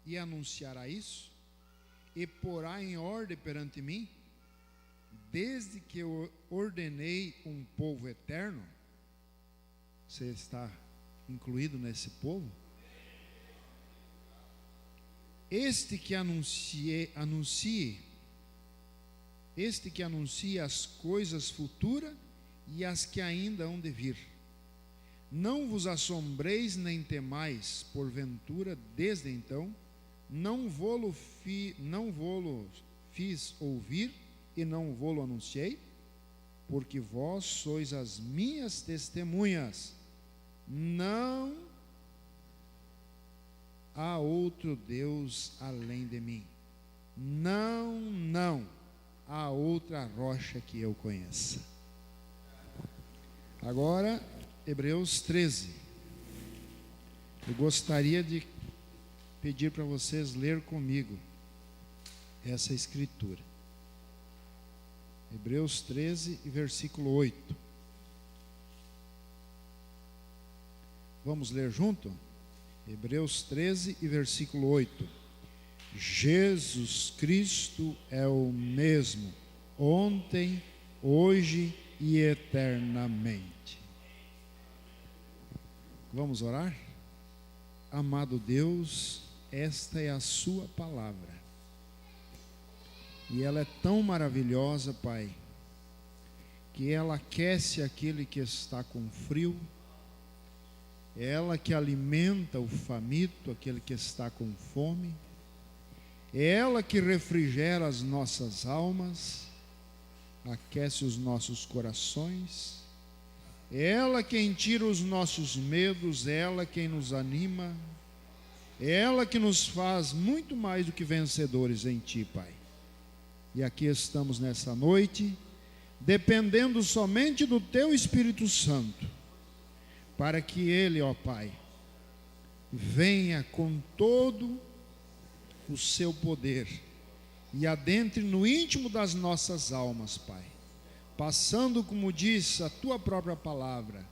e anunciará isso, e porá em ordem perante mim, desde que eu ordenei um povo eterno. Você está incluído nesse povo? Este que anuncie as coisas futuras e as que ainda hão de vir. Não vos assombreis nem temais, porventura, desde então, não vô-lo fiz ouvir e não vô-lo anunciei, porque vós sois as minhas testemunhas. Não há outro Deus além de mim. Não há outra rocha que eu conheça. Agora, Hebreus 13. Eu gostaria de pedir para vocês ler comigo essa escritura. Hebreus 13 e versículo 8. Vamos ler junto? Hebreus 13 e versículo 8. Jesus Cristo é o mesmo, ontem, hoje e eternamente. Vamos orar? Amado Deus, esta é a sua palavra. E ela é tão maravilhosa, Pai, que ela aquece aquele que está com frio, é ela que alimenta o faminto, aquele que está com fome, é ela que refrigera as nossas almas, aquece os nossos corações, é ela quem tira os nossos medos, é ela quem nos anima, é ela que nos faz muito mais do que vencedores em Ti, Pai. E aqui estamos nessa noite, dependendo somente do Teu Espírito Santo, para que Ele, ó Pai, venha com todo o Seu poder e adentre no íntimo das nossas almas, Pai, passando, como diz a Tua própria palavra,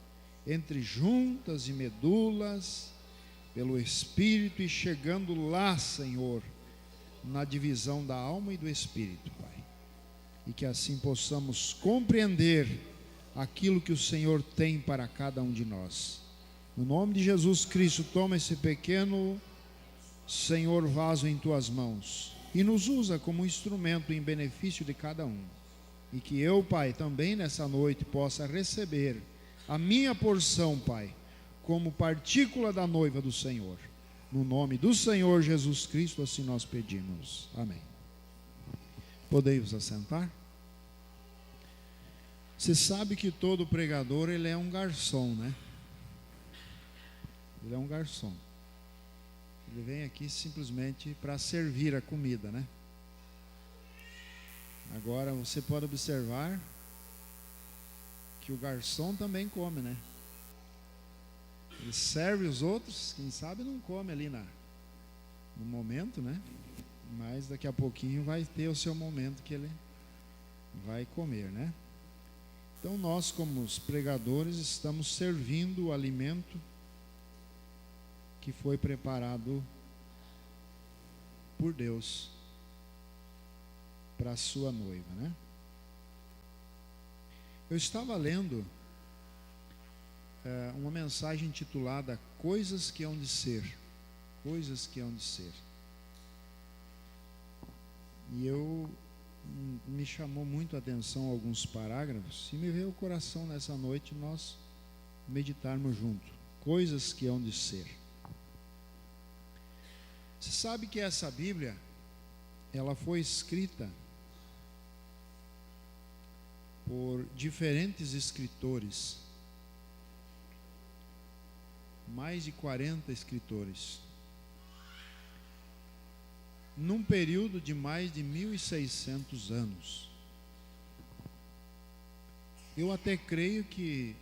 entre juntas e medulas, pelo Espírito, e chegando lá, Senhor, na divisão da alma e do Espírito, Pai, e que assim possamos compreender aquilo que o Senhor tem para cada um de nós. No nome de Jesus Cristo, toma esse pequeno, Senhor, vaso em Tuas mãos e nos usa como instrumento em benefício de cada um, e que eu, Pai, também nessa noite possa receber a minha porção, Pai, como partícula da noiva do Senhor. No nome do Senhor Jesus Cristo, assim nós pedimos. Amém. Podei-vos assentar? Você sabe que todo pregador, ele é um garçom, né? Ele é um garçom. Ele vem aqui simplesmente para servir a comida, né? Agora você pode observar que o garçom também come, né? Ele serve os outros, quem sabe não come ali no momento, né? Mas daqui a pouquinho vai ter o seu momento que ele vai comer, né? Então nós, como os pregadores, estamos servindo o alimento que foi preparado por Deus para a sua noiva, né? Eu estava lendo uma mensagem intitulada Coisas que hão de ser. Coisas que hão de ser. E me chamou muito a atenção alguns parágrafos, e me veio ao coração nessa noite nós meditarmos junto. Coisas que hão de ser. Você sabe que essa Bíblia, ela foi escrita por diferentes escritores, mais de 40 escritores, num período de mais de 1.600 anos. Eu até creio que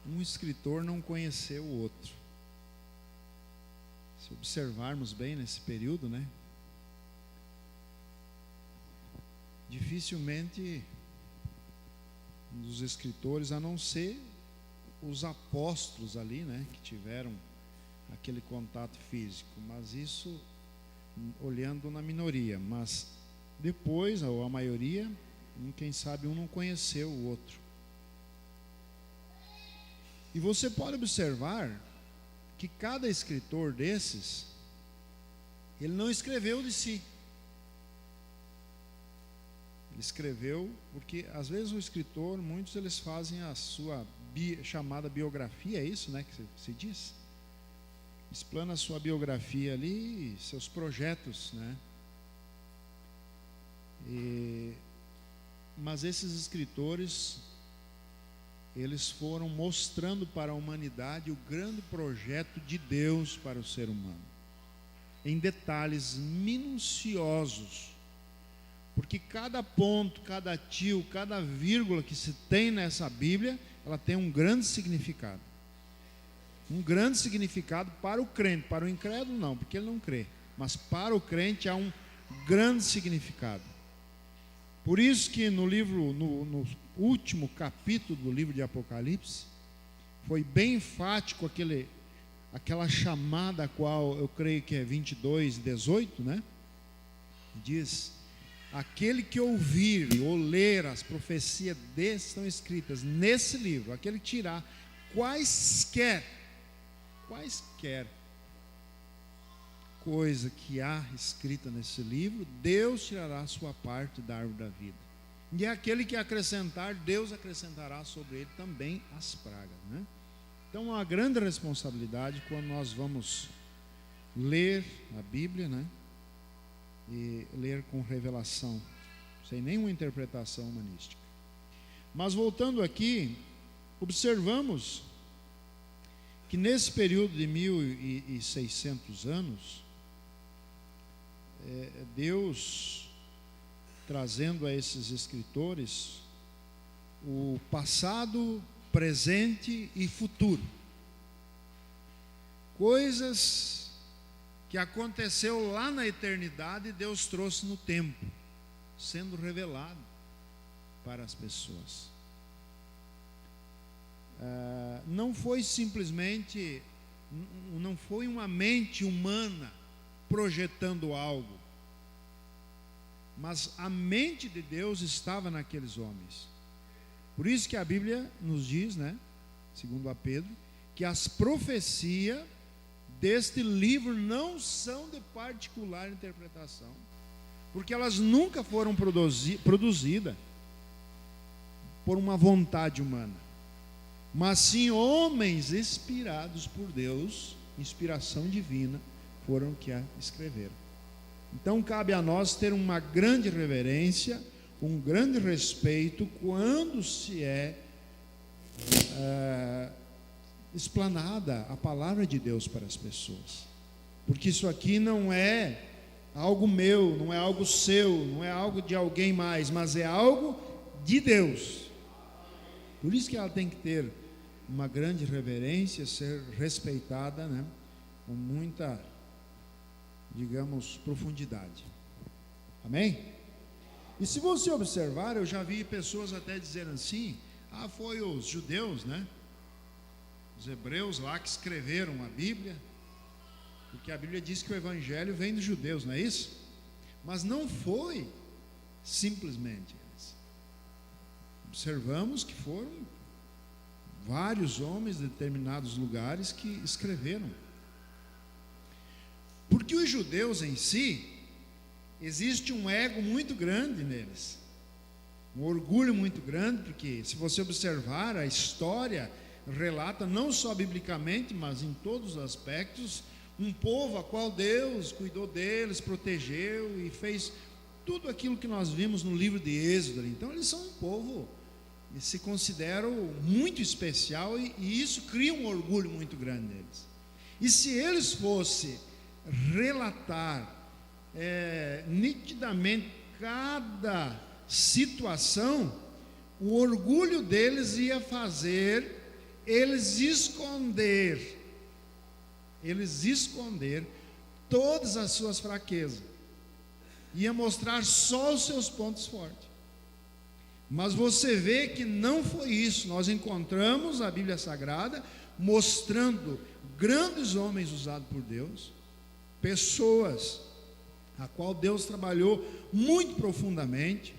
um escritor não conheceu o outro. Se observarmos bem nesse período, né? Dificilmente um dos escritores, a não ser os apóstolos ali, né, que tiveram aquele contato físico, mas isso olhando na minoria, mas depois, ou a maioria, quem sabe um não conheceu o outro. E você pode observar que cada escritor desses, ele não escreveu de si. Ele escreveu, porque às vezes o escritor, muitos eles fazem a sua chamada biografia, é isso, né, que se diz? Explana a sua biografia ali, seus projetos, né? Mas esses escritores, eles foram mostrando para a humanidade o grande projeto de Deus para o ser humano, em detalhes minuciosos, porque cada ponto, cada tio, cada vírgula que se tem nessa Bíblia, ela tem um grande significado. Um grande significado para o crente. Para o incrédulo não, porque ele não crê, mas para o crente há um grande significado. Por isso que no último capítulo do livro de Apocalipse, foi bem enfático aquela chamada, a qual eu creio que é 22:18, né? Diz: aquele que ouvir ou ler as profecias destas estão escritas nesse livro, aquele que tirar quaisquer coisa que há escrita nesse livro, Deus tirará a sua parte da árvore da vida. E aquele que acrescentar, Deus acrescentará sobre ele também as pragas, né? Então, há uma grande responsabilidade quando nós vamos ler a Bíblia, né? E ler com revelação, sem nenhuma interpretação humanística. Mas voltando aqui, observamos que nesse período de 1600 anos, Deus trazendo a esses escritores o passado, presente e futuro, coisas que aconteceu lá na eternidade, Deus trouxe no tempo, sendo revelado para as pessoas. Não foi simplesmente, não foi uma mente humana projetando algo, mas a mente de Deus estava naqueles homens. Por isso que a Bíblia nos diz, né, segundo a Pedro, que as profecias deste livro não são de particular interpretação, porque elas nunca foram produzidas por uma vontade humana, mas sim homens inspirados por Deus, inspiração divina, foram que a escreveram. Então cabe a nós ter uma grande reverência, um grande respeito quando se explanada a palavra de Deus para as pessoas, porque isso aqui não é algo meu, não é algo seu, não é algo de alguém mais, mas é algo de Deus. Por isso que ela tem que ter uma grande reverência, ser respeitada, né, com muita, digamos, profundidade. Amém? E se você observar, eu já vi pessoas até dizendo assim: foi os judeus, né, os hebreus lá que escreveram a Bíblia, porque a Bíblia diz que o Evangelho vem dos judeus, não é isso? Mas não foi simplesmente eles. Observamos que foram vários homens de determinados lugares que escreveram. Porque os judeus em si, existe um ego muito grande neles, um orgulho muito grande, porque se você observar, a história relata, não só biblicamente, mas em todos os aspectos, um povo a qual Deus cuidou deles, protegeu e fez tudo aquilo que nós vimos no livro de Êxodo. Então eles são um povo que se consideram muito especial, e isso cria um orgulho muito grande neles. E se eles fossem relatar nitidamente cada situação, o orgulho deles ia fazer eles esconder todas as suas fraquezas, ia mostrar só os seus pontos fortes. Mas você vê que não foi isso. Nós encontramos a Bíblia Sagrada mostrando grandes homens usados por Deus, pessoas a qual Deus trabalhou muito profundamente.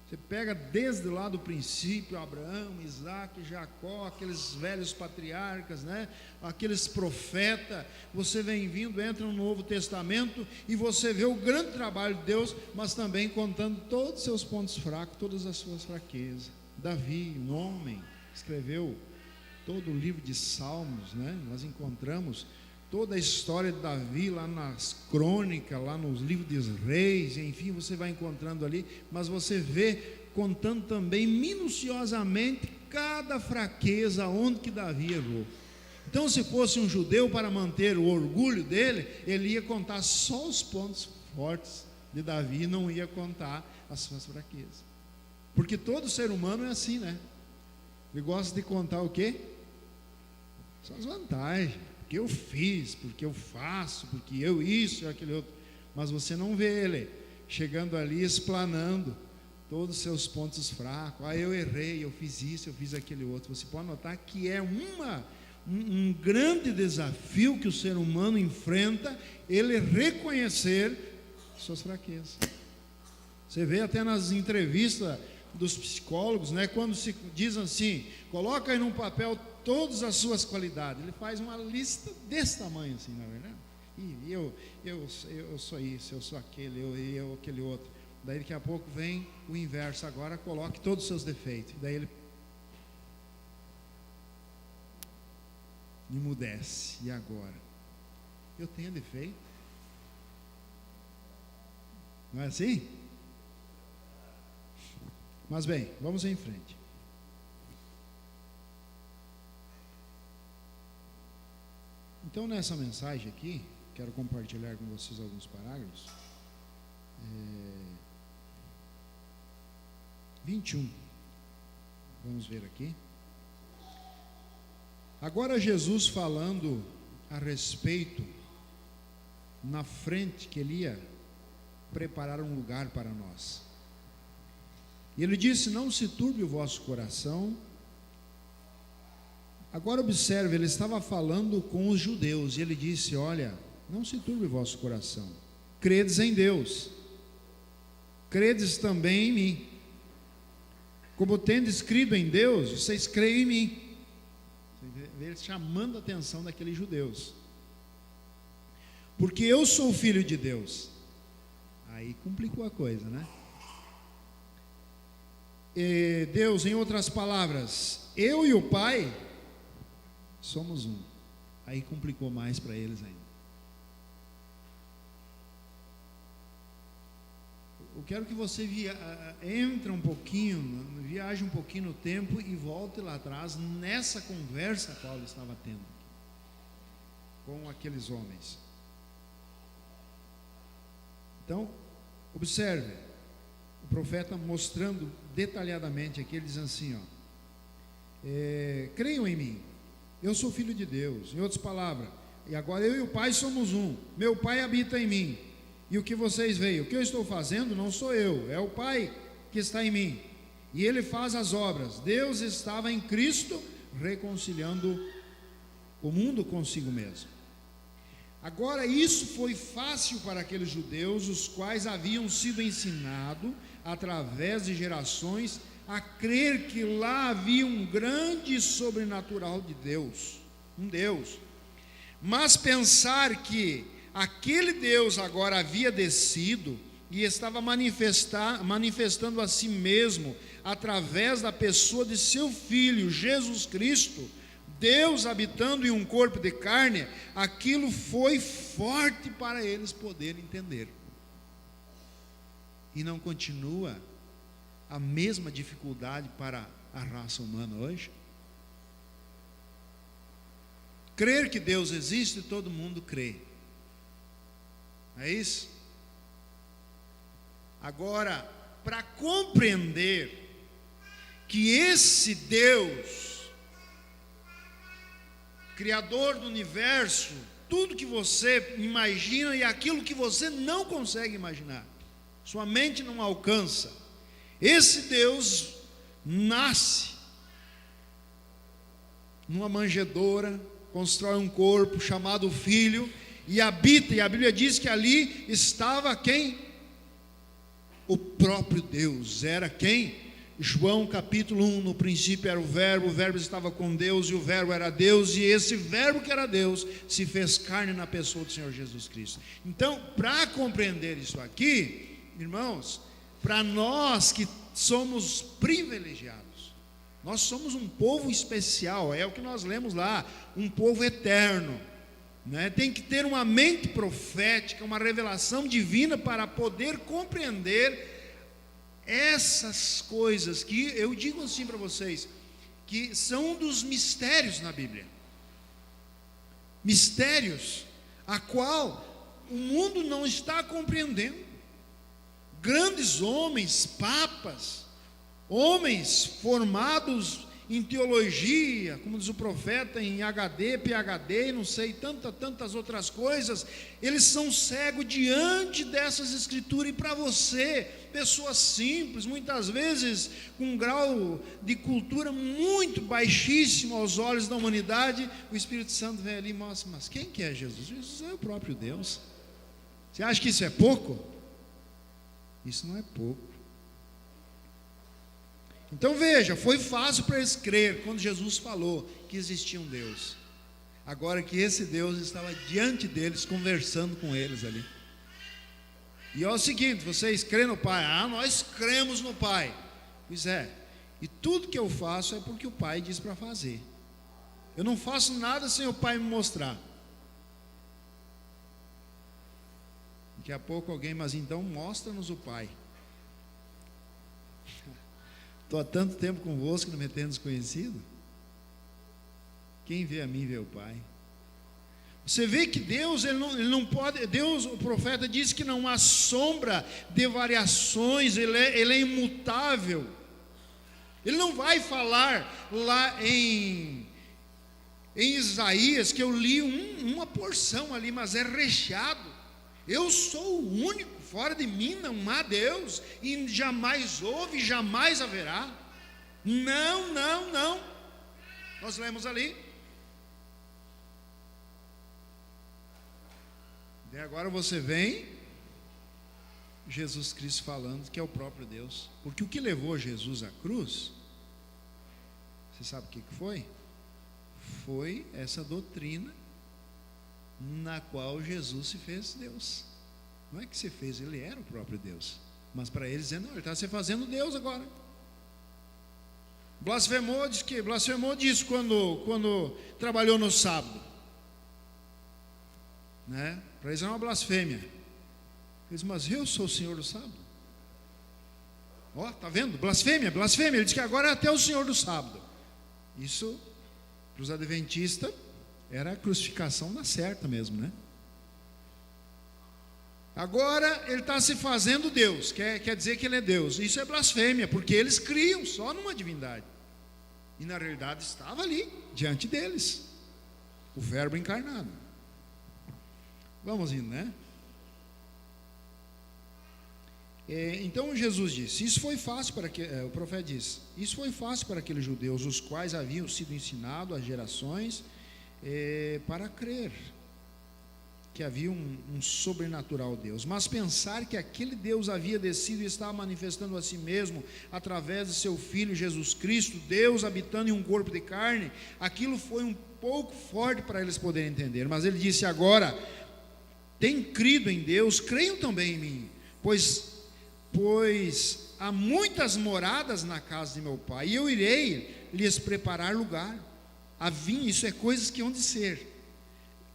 Você pega desde lá do princípio, Abraão, Isaac, Jacó, aqueles velhos patriarcas, né? Aqueles profetas, você vem vindo, entra no Novo Testamento e você vê o grande trabalho de Deus, mas também contando todos os seus pontos fracos, todas as suas fraquezas. Davi, um homem, escreveu todo o livro de Salmos, né? Nós encontramos toda a história de Davi lá nas crônicas, lá nos livros dos reis, enfim, você vai encontrando ali, mas você vê contando também minuciosamente cada fraqueza, onde que Davi errou. Então, se fosse um judeu, para manter o orgulho dele, ele ia contar só os pontos fortes de Davi, não ia contar as suas fraquezas, porque todo ser humano é assim, né? Ele gosta de contar o quê? Só as vantagens, porque eu fiz, porque eu faço, porque eu isso e aquele outro. Mas você não vê ele chegando ali explanando todos os seus pontos fracos. Eu errei, eu fiz isso, eu fiz aquele outro. Você pode notar que é um grande desafio que o ser humano enfrenta, ele reconhecer suas fraquezas. Você vê até nas entrevistas dos psicólogos, né, quando se diz assim, coloca aí num papel todas as suas qualidades, ele faz uma lista desse tamanho assim, na verdade. E eu sou isso, eu sou aquele, eu aquele outro. Daí daqui a pouco vem o inverso, agora coloque todos os seus defeitos. Daí ele emudece. E agora? Eu tenho defeito? Não é assim? Mas bem, vamos em frente. Então, nessa mensagem aqui, quero compartilhar com vocês alguns parágrafos. 21. Vamos ver aqui. Agora Jesus falando a respeito, na frente, que ele ia preparar um lugar para nós. E ele disse, não se turbe o vosso coração. Agora observe, ele estava falando com os judeus, e ele disse, olha, não se turbe o vosso coração, credes em Deus, credes também em mim, como tendes crido em Deus, vocês creem em mim. Você vê ele chamando a atenção daqueles judeus, porque eu sou filho de Deus. Aí complicou a coisa, né? E Deus, em outras palavras, eu e o Pai somos um. Aí complicou mais para eles ainda. Eu quero que você entre um pouquinho, viaje um pouquinho no tempo e volte lá atrás, nessa conversa que Paulo estava tendo com aqueles homens. Então, observe, o profeta mostrando detalhadamente aqui, ele diz assim, creiam em mim, eu sou filho de Deus. Em outras palavras, e agora eu e o Pai somos um, meu Pai habita em mim, e o que vocês veem, o que eu estou fazendo não sou eu, é o Pai que está em mim, e Ele faz as obras. Deus estava em Cristo reconciliando o mundo consigo mesmo. Agora, isso foi fácil para aqueles judeus, os quais haviam sido ensinados através de gerações a crer que lá havia um grande sobrenatural de Deus, um Deus, mas pensar que aquele Deus agora havia descido e estava manifestando a si mesmo através da pessoa de seu Filho, Jesus Cristo, Deus habitando em um corpo de carne, aquilo foi forte para eles poderem entender. E não continua a mesma dificuldade para a raça humana hoje? Crer que Deus existe, todo mundo crê. É isso? Agora, para compreender que esse Deus, Criador do universo, tudo que você imagina e aquilo que você não consegue imaginar, sua mente não alcança, esse Deus nasce numa manjedoura, constrói um corpo chamado Filho, e habita, e a Bíblia diz que ali estava quem? O próprio Deus. Era quem? João capítulo 1, no princípio era o Verbo estava com Deus, e o Verbo era Deus, e esse Verbo que era Deus, se fez carne na pessoa do Senhor Jesus Cristo. Então, para compreender isso aqui, irmãos, para nós que somos privilegiados, nós somos um povo especial, é o que nós lemos lá, um povo eterno, né? Tem que ter uma mente profética, uma revelação divina para poder compreender essas coisas que eu digo assim para vocês, que são um dos mistérios na Bíblia, mistérios a qual o mundo não está compreendendo. Grandes homens, papas, homens formados em teologia, como diz o profeta, em HD, PhD, não sei, tantas outras coisas, eles são cegos diante dessas escrituras. E para você, pessoa simples, muitas vezes com um grau de cultura muito baixíssimo aos olhos da humanidade, o Espírito Santo vem ali e mostra: mas quem que é Jesus? Jesus é o próprio Deus. Você acha que isso é pouco? Isso não é pouco. Então veja, foi fácil para eles crer quando Jesus falou que existia um Deus. Agora que esse Deus estava diante deles, conversando com eles ali. E é o seguinte: vocês creem no Pai? Ah, nós cremos no Pai. Pois é, e tudo que eu faço é porque o Pai diz para fazer. Eu não faço nada sem o Pai me mostrar. Daqui a pouco alguém, mas então mostra-nos o Pai. Estou há tanto tempo convosco que não me tenho desconhecido. Quem vê a mim vê o Pai. Você vê que Deus, ele não pode. Deus, o profeta diz que não há sombra de variações, ele é imutável. Ele não vai falar lá em Isaías, que eu li uma porção ali, mas é recheado. Eu sou o único, fora de mim não há Deus, e jamais houve, jamais haverá. Não. Nós lemos ali. E agora você vem, Jesus Cristo falando que é o próprio Deus. Porque o que levou Jesus à cruz, você sabe o que foi? Foi essa doutrina na qual Jesus se fez Deus. Não é que se fez, ele era o próprio Deus. Mas para eles dizendo: não, ele está se fazendo Deus agora. Blasfemou disso quando trabalhou no sábado, né? Para eles é uma blasfêmia. Eles: mas eu sou o Senhor do sábado. Ó, tá vendo? Blasfêmia. Ele diz que agora é até o Senhor do sábado. Isso, para os adventistas, era a crucificação na certa mesmo, né? Agora ele está se fazendo Deus, quer dizer que ele é Deus. Isso é blasfêmia, porque eles criam só numa divindade, e na realidade estava ali, diante deles, o Verbo encarnado. Vamos indo, né? Então Jesus disse: isso foi fácil para que, o profeta disse, isso foi fácil para aqueles judeus, os quais haviam sido ensinados às gerações, para crer que havia um sobrenatural Deus, mas pensar que aquele Deus havia descido e estava manifestando a si mesmo através de seu Filho Jesus Cristo, Deus habitando em um corpo de carne, aquilo foi um pouco forte para eles poderem entender. Mas ele disse: agora, tem crido em Deus, creiam também em mim, pois há muitas moradas na casa de meu Pai, e eu irei lhes preparar lugar. Isso é coisas que hão de ser.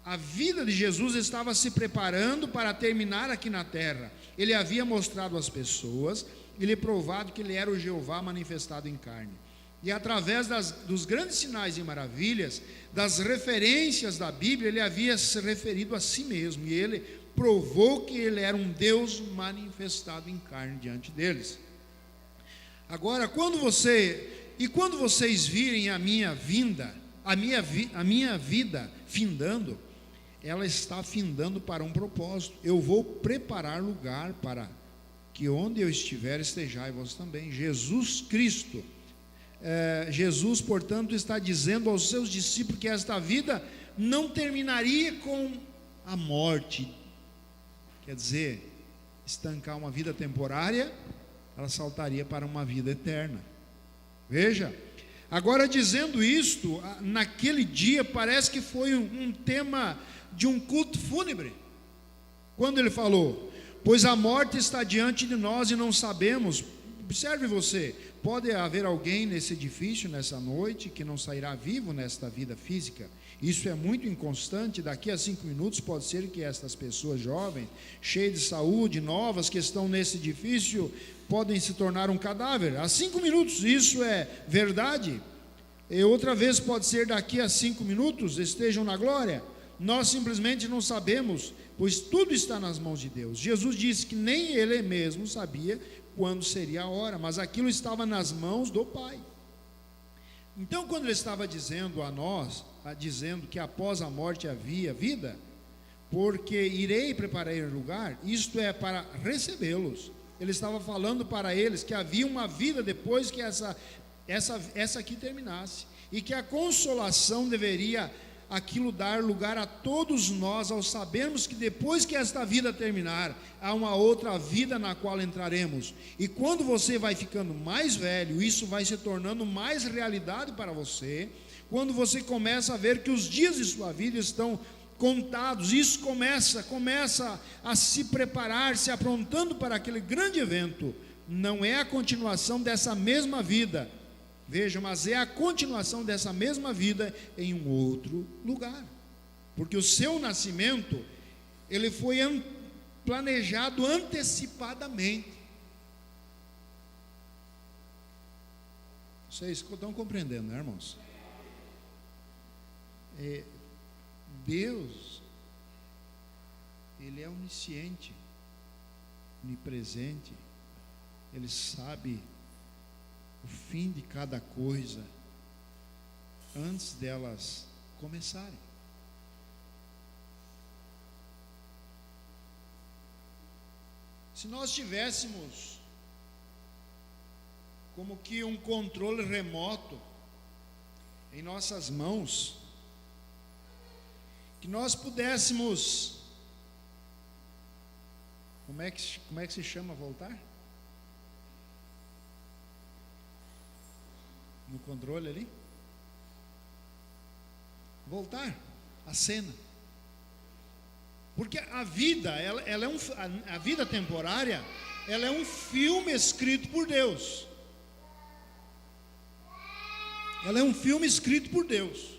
A vida de Jesus estava se preparando para terminar aqui na terra. Ele havia mostrado às pessoas, ele provado que ele era o Jeová manifestado em carne. E através dos grandes sinais e maravilhas, das referências da Bíblia, ele havia se referido a si mesmo. E ele provou que ele era um Deus manifestado em carne diante deles. Agora, quando vocês virem a minha vida findando, ela está findando para um propósito. Eu vou preparar lugar para que onde eu estiver estejais vós também. Jesus Cristo, Jesus, portanto, está dizendo aos seus discípulos que esta vida não terminaria com a morte, quer dizer, estancar uma vida temporária, ela saltaria para uma vida eterna. Veja, agora dizendo isto, naquele dia parece que foi um tema de um culto fúnebre, quando ele falou: pois a morte está diante de nós e não sabemos. Observe você, pode haver alguém nesse edifício, nessa noite, que não sairá vivo nesta vida física. Isso é muito inconstante. Daqui a 5 minutos pode ser que estas pessoas jovens, cheias de saúde, novas, que estão nesse edifício, podem se tornar um cadáver. Há 5 minutos, isso é verdade. E outra vez pode ser daqui a 5 minutos, estejam na glória. Nós simplesmente não sabemos, pois tudo está nas mãos de Deus. Jesus disse que nem Ele mesmo sabia quando seria a hora, mas aquilo estava nas mãos do Pai. Então, quando Ele estava dizendo a nós, dizendo que após a morte havia vida, porque irei preparar lugar, isto é para recebê-los. Ele estava falando para eles que havia uma vida depois que essa aqui terminasse, e que a consolação deveria aquilo dar lugar a todos nós, ao sabermos que depois que esta vida terminar, há uma outra vida na qual entraremos. E quando você vai ficando mais velho, isso vai se tornando mais realidade para você. Quando você começa a ver que os dias de sua vida estão contados, isso começa a se preparar, se aprontando para aquele grande evento. Não é a continuação dessa mesma vida, veja, mas é a continuação dessa mesma vida em um outro lugar, porque o seu nascimento, ele foi planejado antecipadamente. Vocês estão compreendendo, né, irmãos? Deus, Ele é onisciente, onipresente, Ele sabe o fim de cada coisa antes delas começarem. Se nós tivéssemos como que um controle remoto em nossas mãos, que nós pudéssemos, como é que se chama voltar? No controle ali, voltar a cena, porque a vida, ela é a vida temporária, ela é um filme escrito por Deus. Ela é um filme escrito por Deus.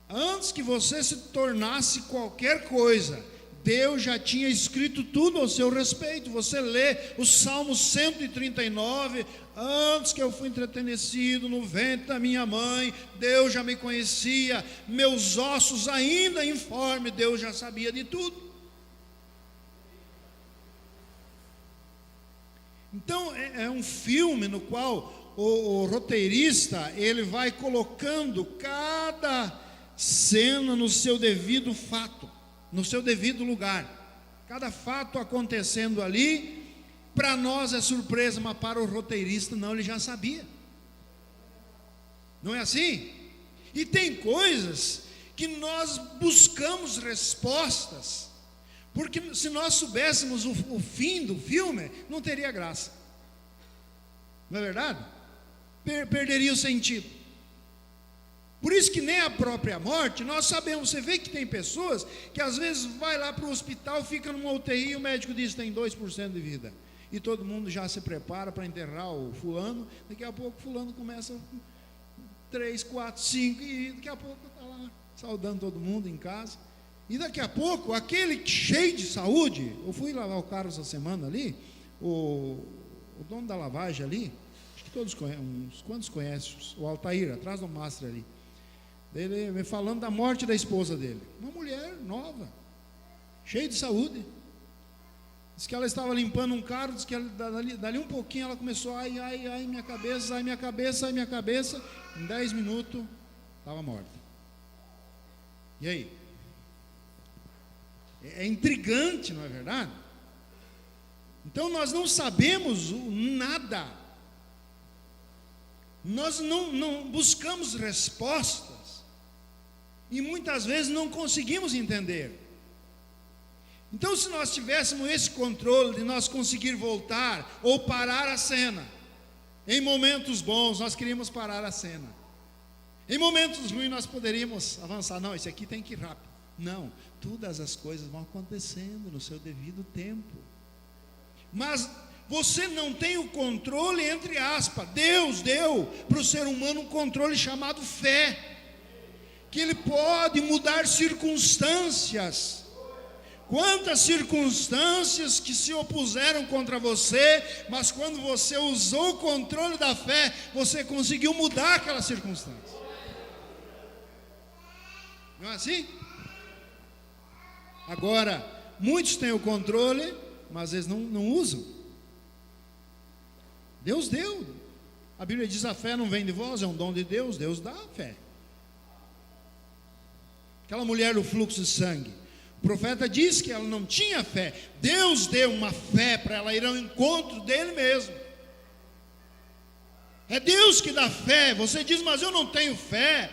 Antes que você se tornasse qualquer coisa, Deus já tinha escrito tudo ao seu respeito. Você lê o Salmo 139, antes que eu fui entretecido no ventre da minha mãe, Deus já me conhecia, meus ossos ainda informes, Deus já sabia de tudo. Então é um filme no qual o roteirista, ele vai colocando cada cena no seu devido fato, no seu devido lugar, cada fato acontecendo ali. Para nós é surpresa, mas para o roteirista não, ele já sabia. Não é assim? E tem coisas que nós buscamos respostas, porque se nós soubéssemos o fim do filme, não teria graça. Não é verdade? Perderia o sentido. Por isso que nem a própria morte, nós sabemos. Você vê que tem pessoas que às vezes vai lá para o hospital, fica numa UTI e o médico diz que tem 2% de vida, e todo mundo já se prepara para enterrar o fulano. Daqui a pouco o fulano começa 3, 4, 5, e daqui a pouco está lá saudando todo mundo em casa. E daqui a pouco, aquele cheio de saúde, eu fui lavar o carro essa semana ali, o dono da lavagem ali, acho que todos conhecem, uns quantos conhecem, o Altair, atrás do Master ali, ele me falando da morte da esposa dele, uma mulher nova, cheia de saúde. Diz que ela estava limpando um carro, diz que ela, dali um pouquinho ela começou, ai minha cabeça, ai minha cabeça, ai minha cabeça. Em 10 minutos estava morta. E aí? É intrigante, não é verdade? Então nós não sabemos nada, nós não buscamos respostas, E muitas vezes não conseguimos entender. Então, se nós tivéssemos esse controle de nós conseguir voltar ou parar a cena, em momentos bons nós queríamos parar a cena, em momentos ruins nós poderíamos avançar. Não, esse aqui tem que ir rápido. Não, todas as coisas vão acontecendo no seu devido tempo. Mas você não tem o controle, entre aspas. Deus deu para o ser humano um controle chamado fé, que ele pode mudar circunstâncias. Quantas circunstâncias que se opuseram contra você, mas quando você usou o controle da fé, você conseguiu mudar aquela circunstância. Não é assim? Agora, muitos têm o controle, mas eles não usam. Deus deu. A Bíblia diz: a fé não vem de vós, é um dom de Deus. Deus dá a fé. Aquela mulher do fluxo de sangue, o profeta disse que ela não tinha fé. Deus deu uma fé para ela ir ao encontro dele mesmo. É Deus que dá fé. Você diz: mas eu não tenho fé.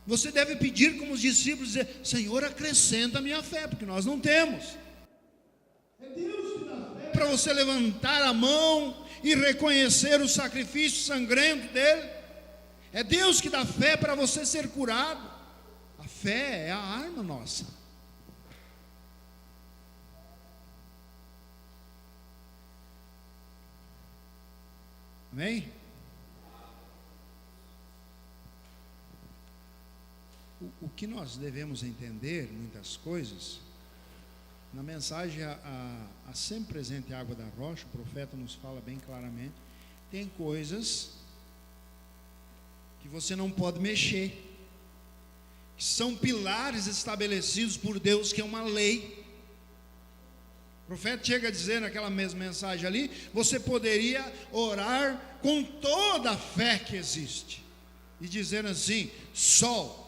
Você deve pedir como os discípulos, dizer: Senhor, acrescenta a minha fé, porque nós não temos. É Deus que dá fé para você levantar a mão e reconhecer o sacrifício sangrento dele. É Deus que dá fé para você ser curado. A fé é a arma nossa. Amém? O que nós devemos entender, muitas coisas, na mensagem a sempre presente água da rocha, o profeta nos fala bem claramente, tem coisas que você não pode mexer, que são pilares estabelecidos por Deus, que é uma lei. O profeta chega a dizer naquela mesma mensagem ali: você poderia orar com toda a fé que existe, e dizer assim: sol,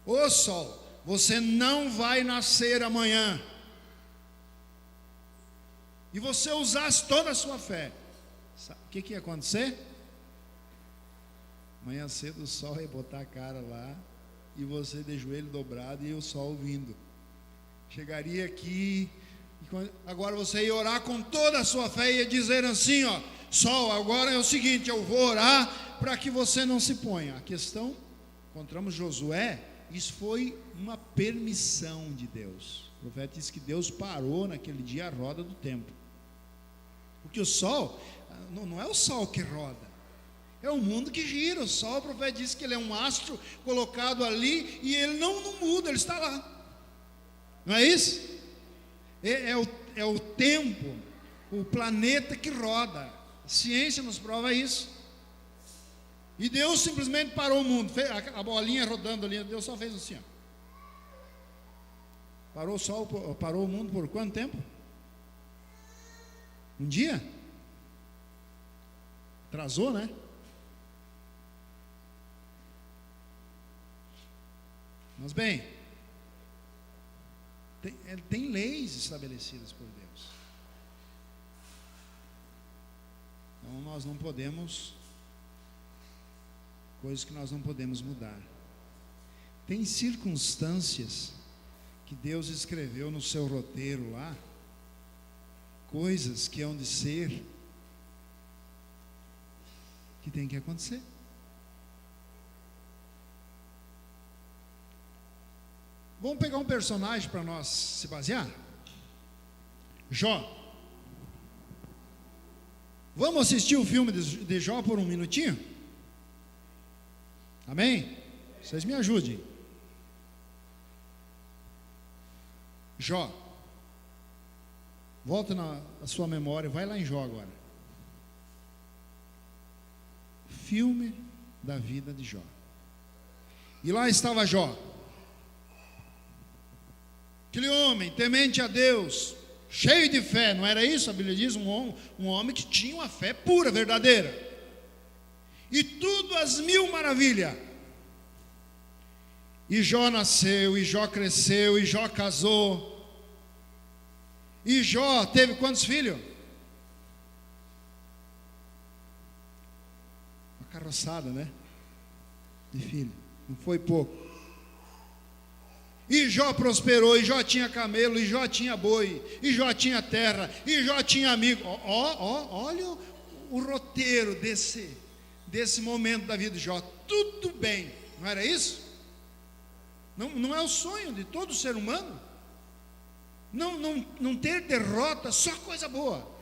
ô sol, você não vai nascer amanhã. E você usasse toda a sua fé, sabe o que ia acontecer? Amanhã cedo o sol ia botar a cara lá, e você de joelho dobrado e o sol vindo. Chegaria aqui, agora você ia orar com toda a sua fé e ia dizer assim: ó, sol, agora é o seguinte, eu vou orar para que você não se ponha. A questão, encontramos Josué, isso foi uma permissão de Deus. O profeta disse que Deus parou naquele dia a roda do tempo. Porque o sol, não é o sol que roda, é o mundo que gira. O sol, o profeta disse que ele é um astro colocado ali, e ele não muda, ele está lá. Não é isso? É o tempo, o planeta que roda. A ciência nos prova isso. E Deus simplesmente parou o mundo, a bolinha rodando ali, Deus só fez assim, ó. Parou o sol, parou o mundo por quanto tempo? Um dia? Atrasou, né? Mas bem, tem leis estabelecidas por Deus. Então nós não podemos, coisas que nós não podemos mudar. Tem circunstâncias que Deus escreveu no seu roteiro lá, coisas que hão de ser, que tem que acontecer. Vamos pegar um personagem para nós se basear? Jó. Vamos assistir o filme de Jó por um minutinho? Amém? Vocês me ajudem. Jó. Volta na sua memória, vai lá em Jó agora. Filme da vida de Jó. E lá estava Jó, aquele homem temente a Deus, cheio de fé, não era isso? A Bíblia diz, um homem que tinha uma fé pura, verdadeira, e tudo às mil maravilhas. E Jó nasceu, e Jó cresceu, e Jó casou. E Jó teve quantos filhos? Uma carroçada, né? De filho. Não foi pouco. E Jó prosperou, e Jó tinha camelo, e Jó tinha boi, e Jó tinha terra, e Jó tinha amigo. Olha o roteiro desse momento da vida de Jó. Tudo bem, não era isso? Não é o sonho de todo ser humano? Não ter derrota, só coisa boa.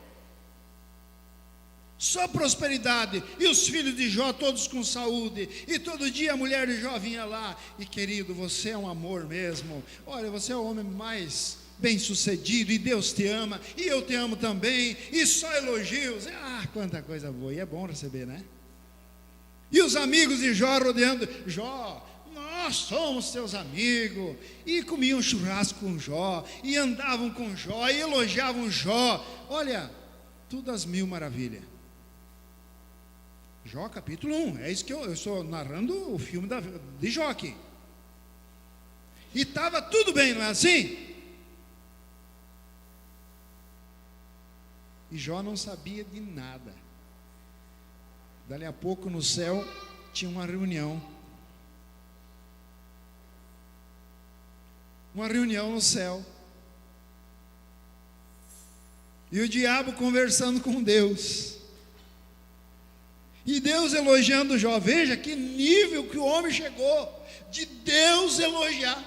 Só prosperidade, e os filhos de Jó todos com saúde, e todo dia a mulher de Jó vinha lá, e querido, você é um amor mesmo, olha, você é o homem mais bem sucedido, e Deus te ama, e eu te amo também, e só elogios, quanta coisa boa, e é bom receber, né? E os amigos de Jó rodeando, Jó, nós somos teus amigos, e comiam churrasco com Jó, e andavam com Jó, e elogiavam Jó, olha, tudo às mil maravilhas. Jó capítulo 1, é isso que eu estou narrando o filme de Jó aqui. E estava tudo bem, não é assim? E Jó não sabia de nada. Dali a pouco no céu tinha uma reunião. Uma reunião no céu. E o diabo conversando com Deus. E Deus elogiando Jó. Veja que nível que o homem chegou, de Deus elogiar.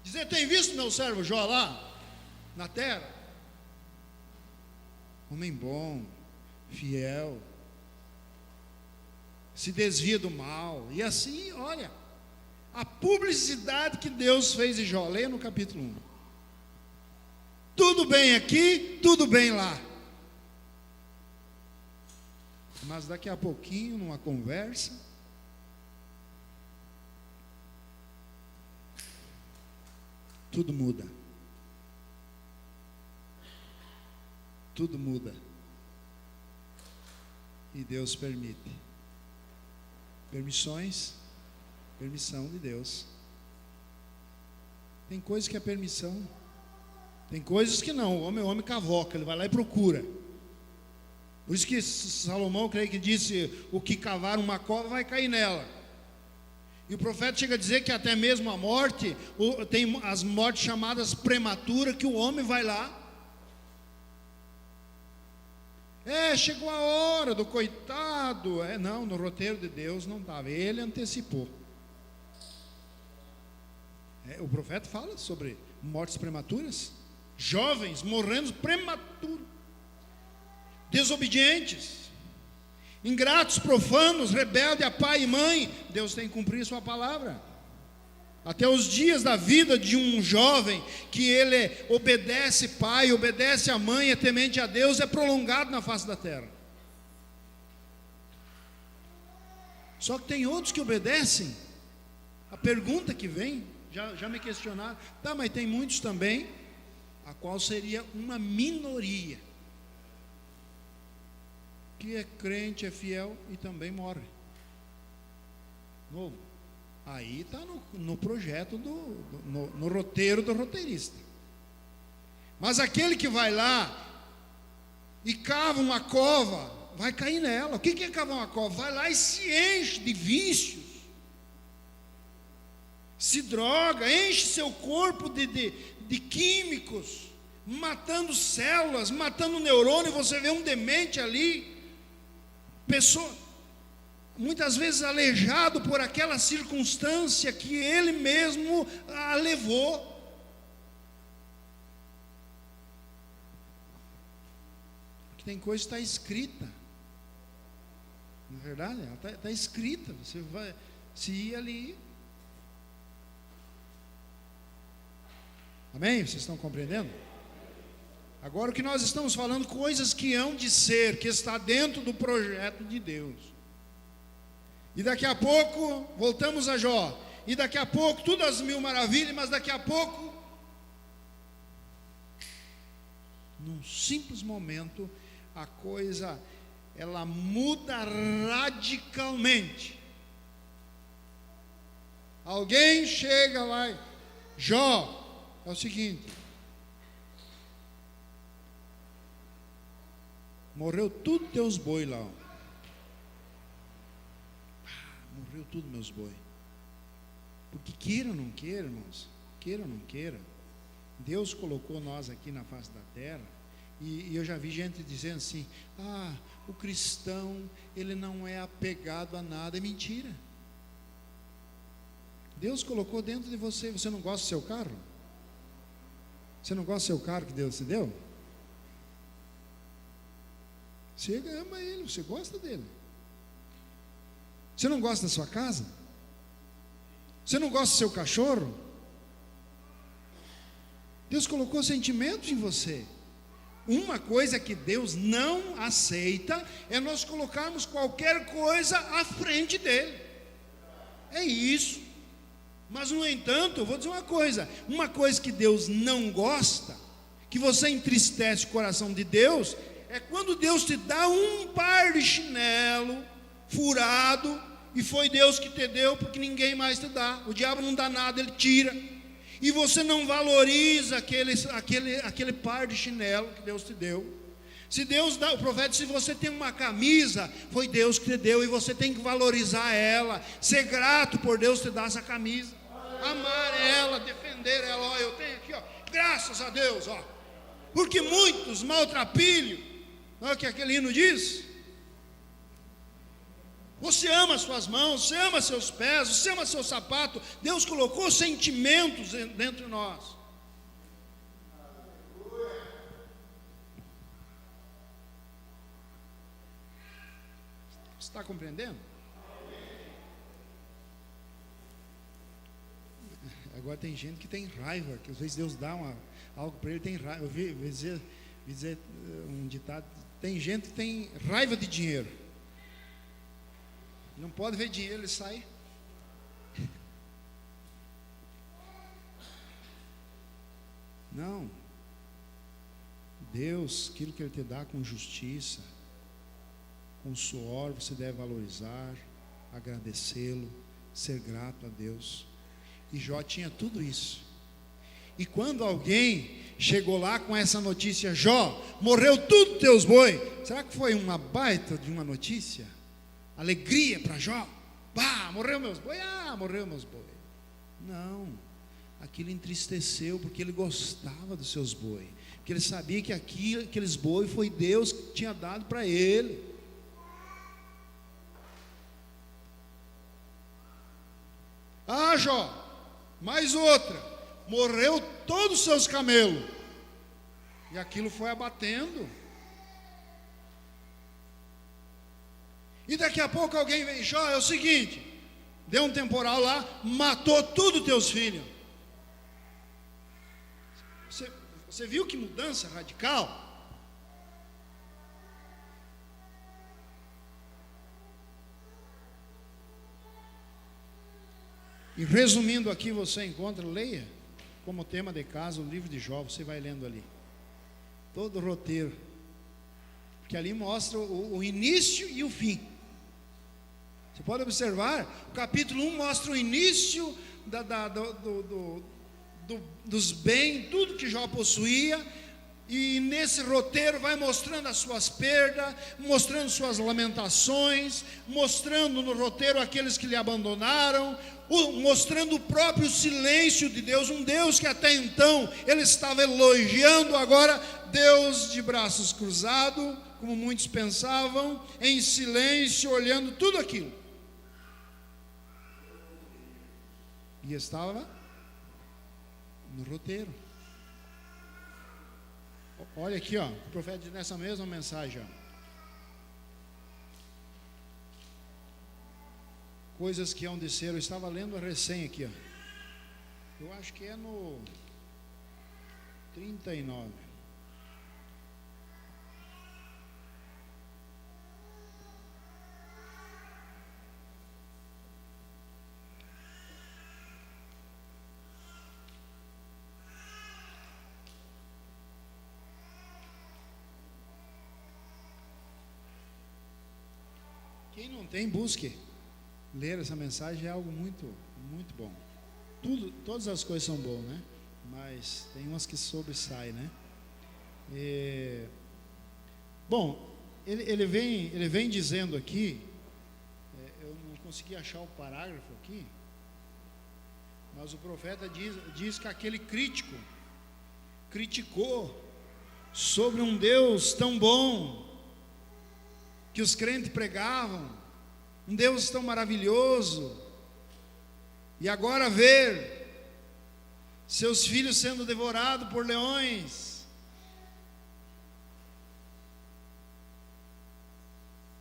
Dizer, tem visto meu servo Jó lá, na terra? Homem bom, fiel, se desvia do mal. E assim, olha, a publicidade que Deus fez de Jó. Leia no capítulo 1. Tudo bem aqui, tudo bem lá. Mas daqui a pouquinho, numa conversa, tudo muda. Tudo muda. E Deus permite. Permissão de Deus. Tem coisas que é permissão. Tem coisas que não. O homem é homem cavoca, ele vai lá e procura. Por isso que Salomão, creio que disse, o que cavar uma cova vai cair nela. E o profeta chega a dizer que até mesmo a morte, tem as mortes chamadas prematuras, que o homem vai lá. Chegou a hora do coitado. Não, no roteiro de Deus não estava, ele antecipou. O profeta fala sobre mortes prematuras, jovens morrendo prematuros, desobedientes, ingratos, profanos, rebeldes a pai e mãe. Deus tem que cumprir sua palavra. Até os dias da vida de um jovem, que ele obedece pai, obedece a mãe, é temente a Deus, é prolongado na face da terra. Só que tem outros que obedecem. A pergunta que vem, já me questionaram, mas tem muitos também, a qual seria uma minoria, que é crente, é fiel e também morre. Novo. Aí está no projeto, no roteiro do roteirista. Mas aquele que vai lá e cava uma cova, vai cair nela. O que é cavar uma cova? Vai lá e se enche de vícios, se droga, enche seu corpo de químicos, matando células, matando neurônio. Você vê um demente ali, pessoa, muitas vezes aleijado por aquela circunstância que ele mesmo a levou. Porque tem coisa que está escrita, na verdade, está escrita. Você vai, se ir ali. Amém? Vocês estão compreendendo? Agora o que nós estamos falando, coisas que hão de ser, que está dentro do projeto de Deus. E daqui a pouco, voltamos a Jó, e daqui a pouco, tudo às mil maravilhas, mas daqui a pouco, num simples momento, a coisa, ela muda radicalmente. Alguém chega lá e, Jó, é o seguinte, morreu tudo teus boi lá, morreu tudo meus boi. Porque queira ou não queira, irmãos, queira ou não queira, Deus colocou nós aqui na face da terra, e eu já vi gente dizendo assim: o cristão, ele não é apegado a nada. É mentira. Deus colocou dentro de você. Você não gosta do seu carro? Você não gosta do seu carro que Deus te deu? Você ama ele, você gosta dele. Você não gosta da sua casa? Você não gosta do seu cachorro? Deus colocou sentimentos em você. Uma coisa que Deus não aceita é nós colocarmos qualquer coisa à frente dele. É isso. Mas, no entanto, eu vou dizer uma coisa que Deus não gosta, que você entristece o coração de Deus, é quando Deus te dá um par de chinelo furado, e foi Deus que te deu, porque ninguém mais te dá. O diabo não dá nada, ele tira. E você não valoriza aquele par de chinelo que Deus te deu. Se Deus dá, o profeta, se você tem uma camisa, foi Deus que te deu, e você tem que valorizar ela, ser grato por Deus te dar essa camisa, amar ela, defender ela. Eu tenho aqui, graças a Deus, porque muitos maltrapilham. Olha o que aquele hino diz. Você ama suas mãos, você ama seus pés, você ama seu sapato. Deus colocou sentimentos dentro de nós. Você está compreendendo? Agora tem gente que tem raiva, que às vezes Deus dá algo para ele, tem raiva. Eu vi dizer um ditado: tem gente que tem raiva de dinheiro. Não pode ver dinheiro, ele sai. Não. Deus, aquilo que Ele te dá com justiça, com suor, você deve valorizar, agradecê-lo, ser grato a Deus. E Jó tinha tudo isso. E quando alguém chegou lá com essa notícia: Jó, morreu tudo teus boi. Será que foi uma baita de uma notícia? Alegria para Jó? Morreu meus boi, morreu meus boi. Não, aquilo entristeceu, porque ele gostava dos seus boi, porque ele sabia que aqueles boi foi Deus que tinha dado para ele. Jó, mais outra, morreu todos os seus camelos, e aquilo foi abatendo. E daqui a pouco alguém vem: Jó, é o seguinte, deu um temporal lá, matou tudo teus filhos. Você viu que mudança radical? E resumindo aqui, você encontra, leia como tema de casa o livro de Jó, você vai lendo ali todo o roteiro, porque ali mostra o início e o fim. Você pode observar, o capítulo 1 mostra o início dos bens, tudo que Jó possuía, e nesse roteiro vai mostrando as suas perdas, mostrando suas lamentações, mostrando no roteiro aqueles que lhe abandonaram, mostrando o próprio silêncio de Deus, um Deus que até então ele estava elogiando, agora Deus de braços cruzados, como muitos pensavam, em silêncio, olhando tudo aquilo. E estava no roteiro. Olha aqui, o profeta diz nessa mesma mensagem, coisas que hão de ser. Eu estava lendo a recém aqui, eu acho que é no 39. Quem não tem, busque ler essa mensagem, é algo muito, muito bom. Todas as coisas são boas, né? Mas tem umas que sobressaem, né? Bom, ele vem dizendo aqui, eu não consegui achar o parágrafo aqui, Mas o profeta diz que aquele crítico criticou sobre um Deus tão bom que os crentes pregavam, um Deus tão maravilhoso, e agora ver seus filhos sendo devorados por leões,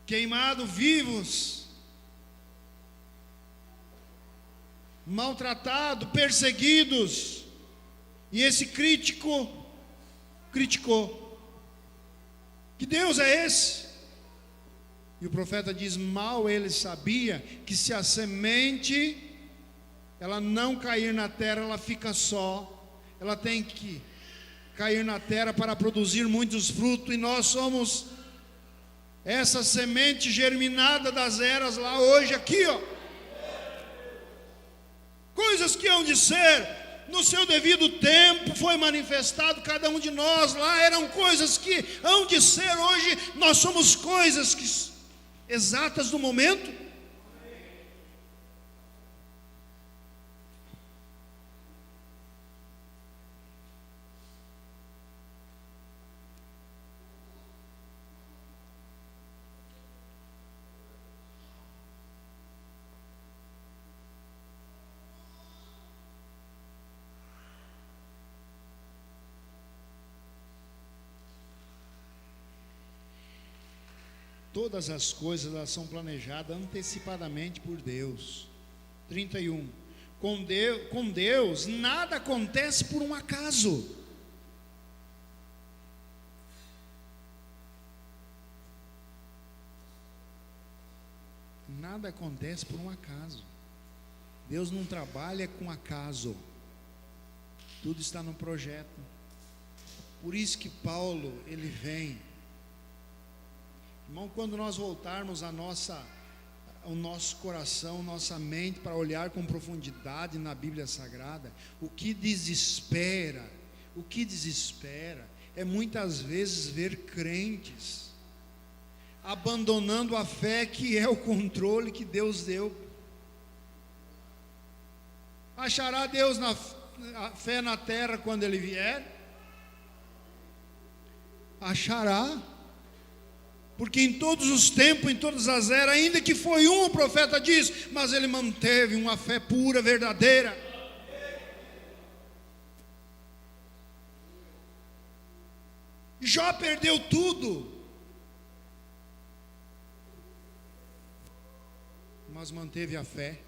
queimados vivos, maltratados, perseguidos, e esse crítico criticou. Que Deus é esse? E o profeta diz: mal ele sabia que se a semente ela não cair na terra, ela fica só. Ela tem que cair na terra para produzir muitos frutos, e nós somos essa semente germinada das eras lá hoje aqui, ó. Coisas que hão de ser no seu devido tempo, foi manifestado cada um de nós lá, eram coisas que hão de ser hoje, nós somos coisas que exatas do momento. Todas as coisas elas são planejadas antecipadamente por Deus. 31. Com Deus nada acontece por um acaso. Nada acontece por um acaso. Deus não trabalha com acaso. Tudo está no projeto. Por isso que Paulo, ele vem. Irmão, quando nós voltarmos o nosso coração, nossa mente para olhar com profundidade na Bíblia Sagrada, o que desespera é muitas vezes ver crentes abandonando a fé, que é o controle que Deus deu. Achará Deus a fé na terra quando Ele vier? Achará. Porque em todos os tempos, em todas as eras, ainda que foi um, o profeta diz, mas ele manteve uma fé pura, verdadeira. Jó perdeu tudo, mas manteve a fé.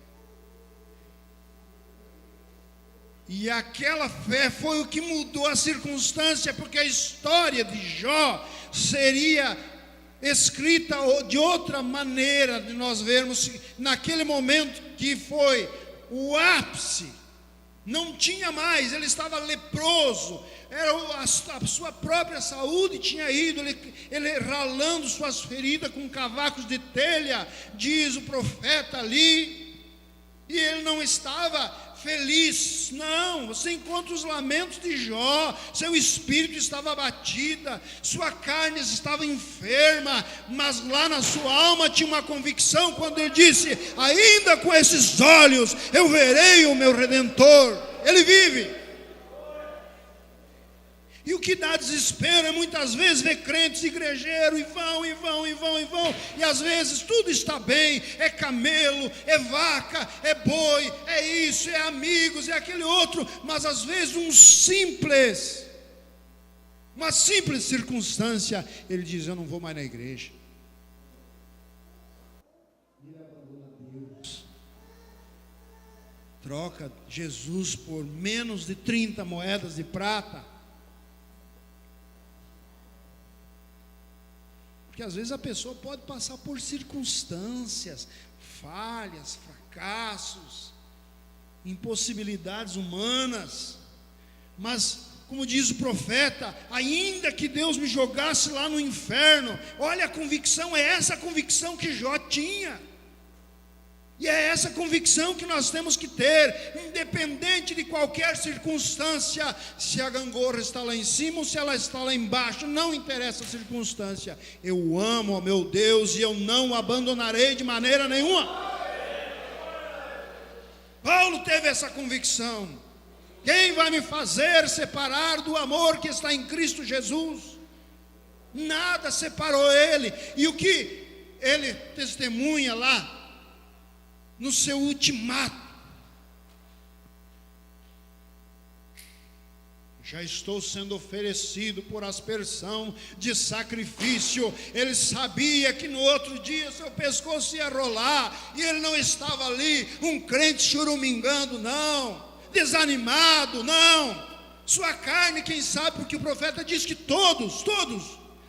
E aquela fé foi o que mudou a circunstância, porque a história de Jó seria escrita de outra maneira, de nós vermos naquele momento que foi o ápice, não tinha mais, ele estava leproso, era a sua própria saúde tinha ido, ele ralando suas feridas com cavacos de telha, diz o profeta ali, e ele não estava feliz. Não, você encontra os lamentos de Jó. Seu espírito estava abatida, sua carne estava enferma, mas lá na sua alma tinha uma convicção, quando ele disse: ainda com esses olhos eu verei o meu Redentor. Ele vive. E o que dá desespero é muitas vezes ver crentes igrejeiros, e vão, e às vezes tudo está bem, é camelo, é vaca, é boi, é isso, é amigos, é aquele outro, mas às vezes uma simples circunstância, ele diz: eu não vou mais na igreja. Ele abandona Deus, troca Jesus por menos de 30 moedas de prata. Porque às vezes a pessoa pode passar por circunstâncias, falhas, fracassos, impossibilidades humanas, mas, como diz o profeta, ainda que Deus me jogasse lá no inferno, olha a convicção, é essa a convicção que Jó tinha. E é essa convicção que nós temos que ter, independente de qualquer circunstância, se a gangorra está lá em cima ou se ela está lá embaixo, não interessa a circunstância. Eu amo ao meu Deus e eu não o abandonarei de maneira nenhuma. Paulo teve essa convicção: quem vai me fazer separar do amor que está em Cristo Jesus? Nada separou ele. E o que ele testemunha lá no seu ultimato: já estou sendo oferecido por aspersão de sacrifício. Ele sabia que no outro dia seu pescoço ia rolar, e ele não estava ali um crente churumingando, não, desanimado, não. Sua carne, quem sabe, porque o profeta diz que todos,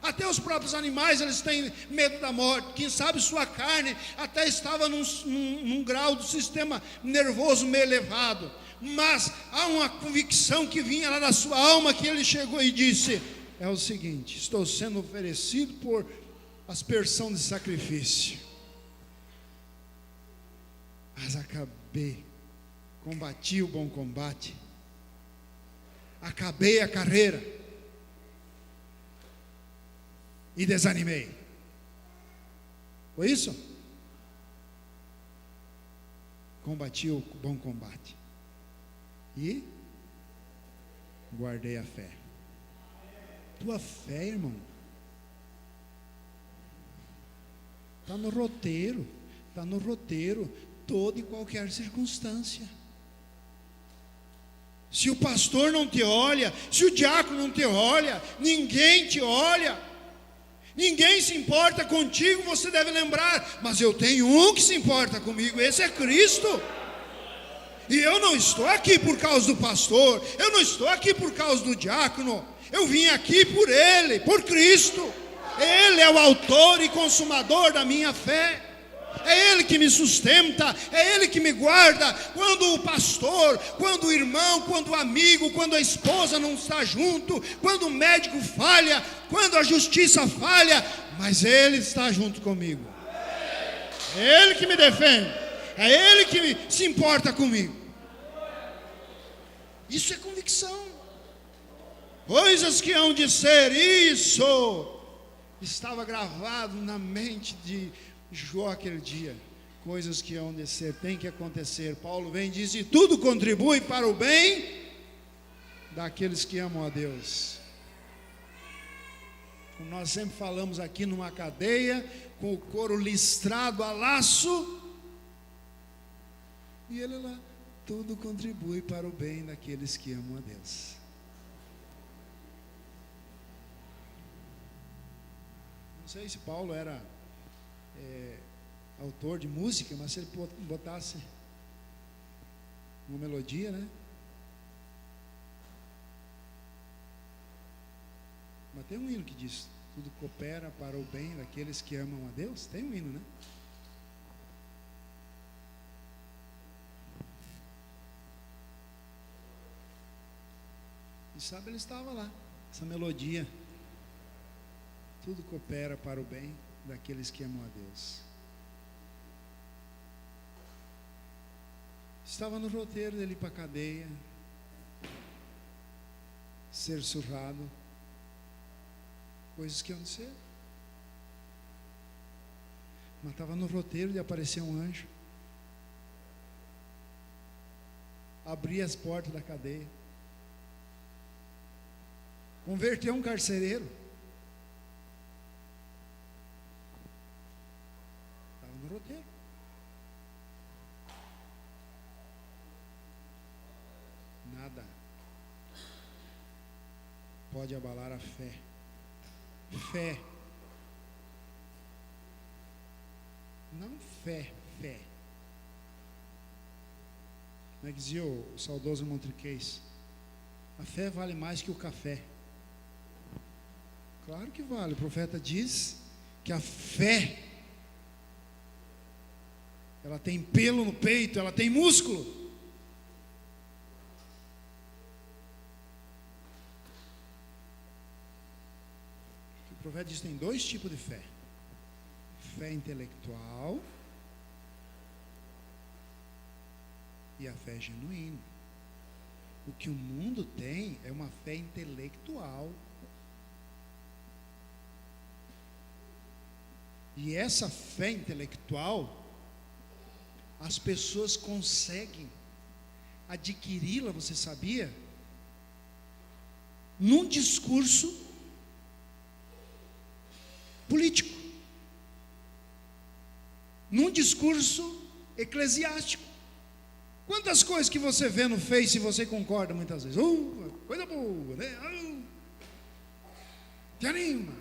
até os próprios animais, eles têm medo da morte. Quem sabe sua carne até estava num grau do sistema nervoso meio elevado, mas há uma convicção que vinha lá na sua alma, que ele chegou e disse: é o seguinte, estou sendo oferecido por aspersão de sacrifício, mas combati o bom combate, acabei a carreira e desanimei. Foi isso? Combati o bom combate e guardei a fé. Tua fé, irmão, está no roteiro, toda e qualquer circunstância. Se o pastor não te olha, se o diácono não te olha, ninguém te olha, ninguém se importa contigo, você deve lembrar: mas eu tenho um que se importa comigo, esse é Cristo. E eu não estou aqui por causa do pastor, eu não estou aqui por causa do diácono, eu vim aqui por Ele, por Cristo. Ele é o autor e consumador da minha fé, é Ele que me sustenta, é Ele que me guarda. Quando o pastor, quando o irmão, quando o amigo, quando a esposa não está junto, quando o médico falha, quando a justiça falha, mas Ele está junto comigo, é Ele que me defende, é Ele que se importa comigo. Isso é convicção. Coisas que hão de ser, isso estava gravado na mente de Jó aquele dia. Coisas que hão de ser, tem que acontecer. Paulo vem e diz: e tudo contribui para o bem daqueles que amam a Deus. Como nós sempre falamos aqui, numa cadeia, com o couro listrado a laço, e ele lá: tudo contribui para o bem daqueles que amam a Deus. Não sei se Paulo era autor de música, mas se ele botasse uma melodia, né? Mas tem um hino que diz: tudo coopera para o bem daqueles que amam a Deus. Tem um hino, né? E sabe, ele estava lá, essa melodia: tudo coopera para o bem daqueles que amam a Deus. Estava no roteiro dele ir para a cadeia, ser surrado, coisas que iam ser. Mas estava no roteiro de aparecer um anjo, abrir as portas da cadeia, converter um carcereiro. Estava no roteiro. Nada pode abalar a fé. Fé. Não fé. Como é que dizia o saudoso Montriquês? A fé vale mais que o café. Claro que vale. O profeta diz que a fé, ela tem pelo no peito, ela tem músculo. O profeta diz que tem dois tipos de fé: fé intelectual e a fé genuína. O que o mundo tem é uma fé intelectual. E essa fé intelectual, as pessoas conseguem adquiri-la, você sabia? Num discurso político, num discurso eclesiástico. Quantas coisas que você vê no Face e você concorda muitas vezes? Coisa boa, né? Te anima.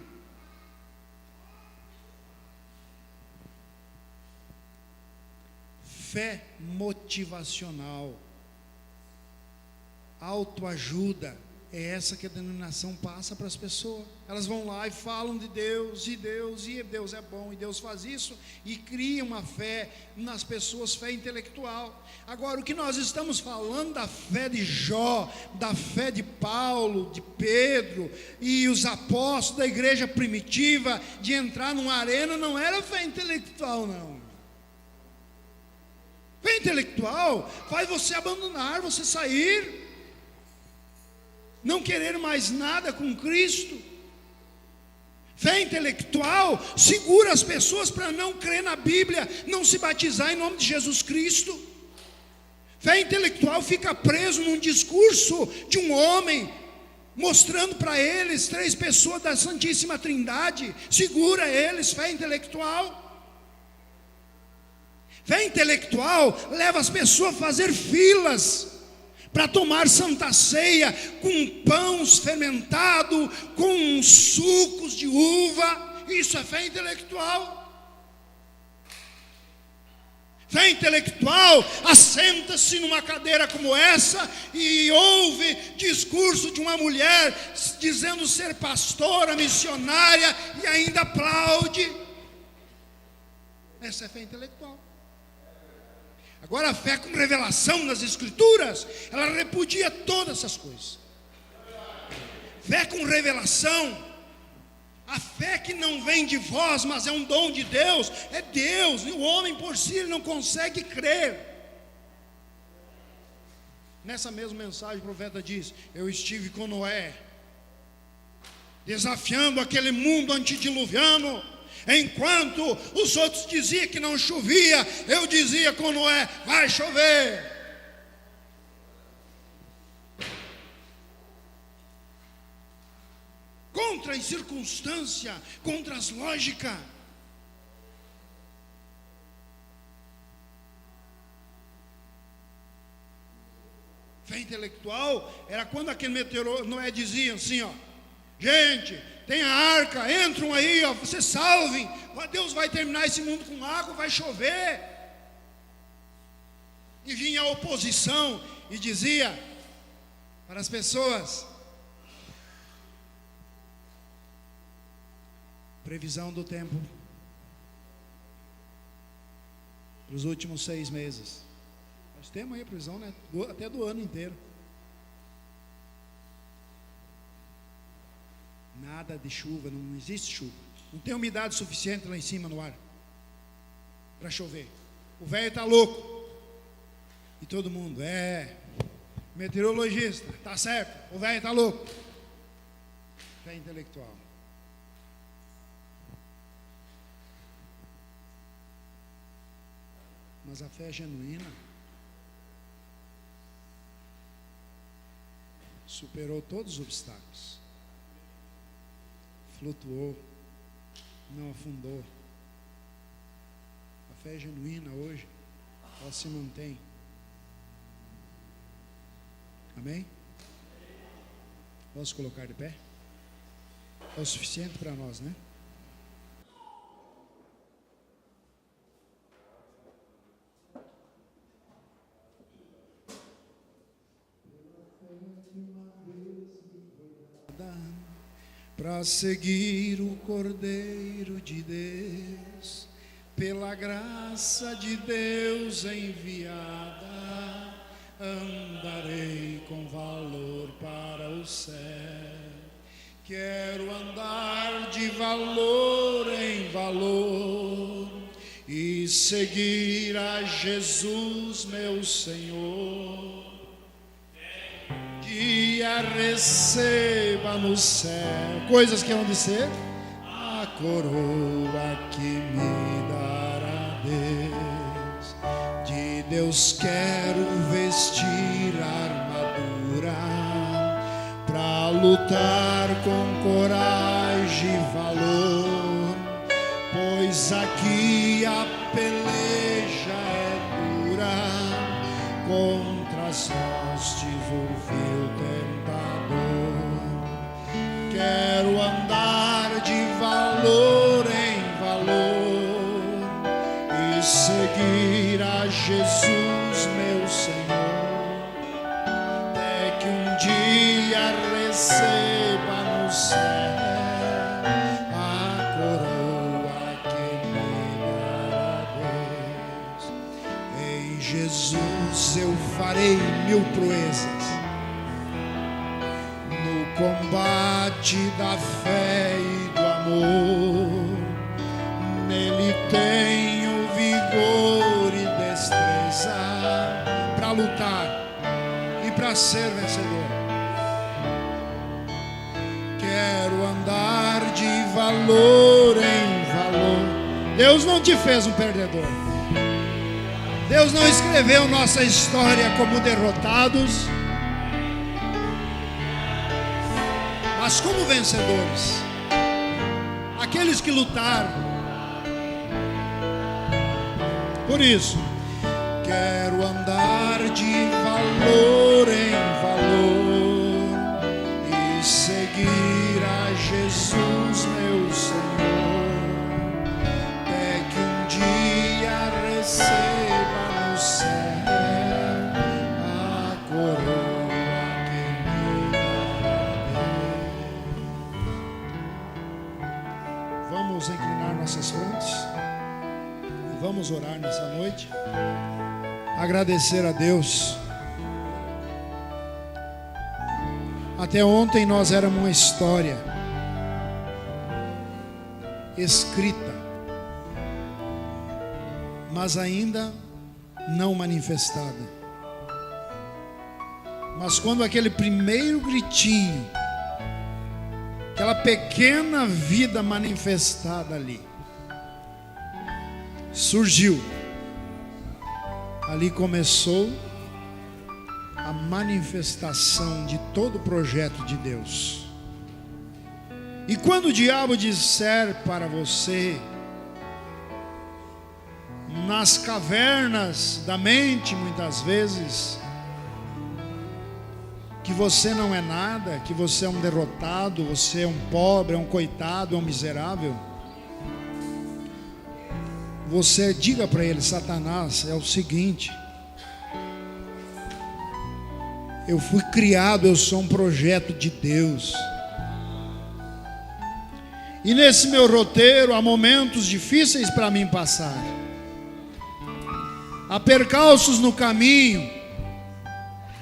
Fé motivacional, autoajuda, é essa que a denominação passa para as pessoas. Elas vão lá e falam de Deus, e Deus é bom, e Deus faz isso, e cria uma fé nas pessoas, fé intelectual. Agora, o que nós estamos falando da fé de Jó, da fé de Paulo, de Pedro, e os apóstolos da igreja primitiva, de entrar numa arena, não era fé intelectual, não. Fé intelectual faz você abandonar, você sair, não querer mais nada com Cristo. Fé intelectual segura as pessoas para não crer na Bíblia, não se batizar em nome de Jesus Cristo. Fé intelectual fica preso num discurso de um homem, mostrando para eles 3 pessoas da Santíssima Trindade, segura eles. Fé intelectual. Fé intelectual leva as pessoas a fazer filas para tomar santa ceia com pães fermentados, com sucos de uva. Isso é fé intelectual. Fé intelectual assenta-se numa cadeira como essa e ouve discurso de uma mulher dizendo ser pastora, missionária, e ainda aplaude. Essa é fé intelectual. Agora, a fé com revelação nas Escrituras, ela repudia todas essas coisas. Fé com revelação, a fé que não vem de vós, mas é um dom de Deus, é Deus, e o homem por si ele não consegue crer. Nessa mesma mensagem o profeta diz: eu estive com Noé, desafiando aquele mundo antediluviano. Enquanto os outros diziam que não chovia, eu dizia com Noé: vai chover. Contra as circunstâncias, contra as lógicas. Fé intelectual era quando aquele meteoro, Noé dizia assim, gente, tem a arca, entram aí, vocês salvem, Deus vai terminar esse mundo com água, vai chover. E vinha a oposição e dizia para as pessoas: previsão do tempo para os últimos 6 meses. Nós temos aí a previsão, né? Até do ano inteiro. Nada de chuva, não existe chuva. Não tem umidade suficiente lá em cima no ar para chover. O velho está louco. E todo mundo, meteorologista, está certo, o velho está louco. Fé intelectual. Mas a fé genuína superou todos os obstáculos. Flutuou, não afundou. A fé genuína hoje, ela se mantém. Amém? Posso colocar de pé? É o suficiente para nós, né? Para seguir o Cordeiro de Deus, pela graça de Deus enviada, andarei com valor para o céu. Quero andar de valor em valor e seguir a Jesus, meu Senhor. Que a receba no céu, coisas que hão de ser, a coroa que me dará Deus. De Deus quero vestir lutar com coragem e valor, pois aqui a peleja é dura, contra as hostes o vil tentador. Quero andar de valor em valor e seguir a Jesus, meu Senhor, até que um dia receba no céu a coroa que me dará Deus. Em Jesus eu farei 1000 proezas, no combate da fé e do amor. Nele tenho vigor e destreza para lutar e para ser vencedor. Quero andar de valor em valor. Deus não te fez um perdedor. Deus não escreveu nossa história como derrotados, mas como vencedores. Aqueles que lutaram. Por isso, quero andar de valor em valor e seguir a Jesus, meu Senhor, até que um dia receba no céu a coroa que me dará. Vamos inclinar nossas frontes. Vamos orar nessa noite, agradecer a Deus. Até ontem nós éramos uma história escrita, mas ainda não manifestada. Mas quando aquele primeiro gritinho, aquela pequena vida manifestada ali surgiu, ali começou a manifestação de todo o projeto de Deus. E quando o diabo disser para você, nas cavernas da mente muitas vezes, que você não é nada, que você é um derrotado, você é um pobre, é um coitado, é um miserável, você diga para ele: Satanás, é o seguinte, eu fui criado, eu sou um projeto de Deus, e nesse meu roteiro há momentos difíceis para mim passar, há percalços no caminho,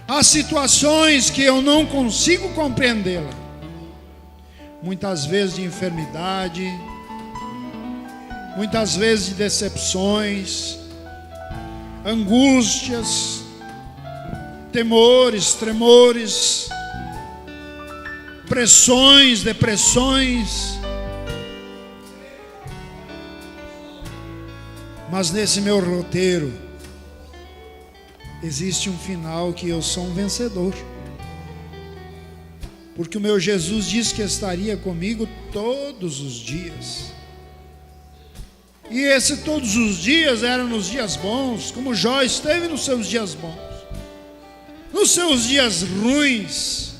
há situações que eu não consigo compreendê-la, muitas vezes de enfermidade, muitas vezes de decepções, angústias, temores, tremores, pressões, depressões. Mas nesse meu roteiro existe um final, que eu sou um vencedor, porque o meu Jesus disse que estaria comigo todos os dias. E esse todos os dias eram nos dias bons, como Jó esteve nos seus dias bons, nos seus dias ruins,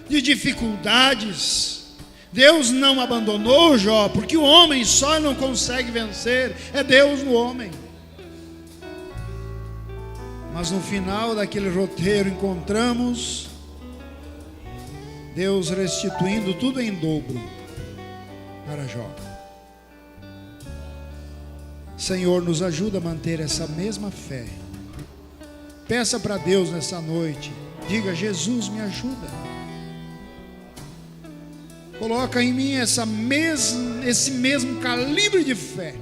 de dificuldades. Deus não abandonou Jó, porque o homem só não consegue vencer, é Deus no homem. Mas no final daquele roteiro encontramos Deus restituindo tudo em dobro para Jó. Senhor, nos ajuda a manter essa mesma fé. Peça para Deus nessa noite. Diga: Jesus, me ajuda. Coloca em mim esse mesmo calibre de fé.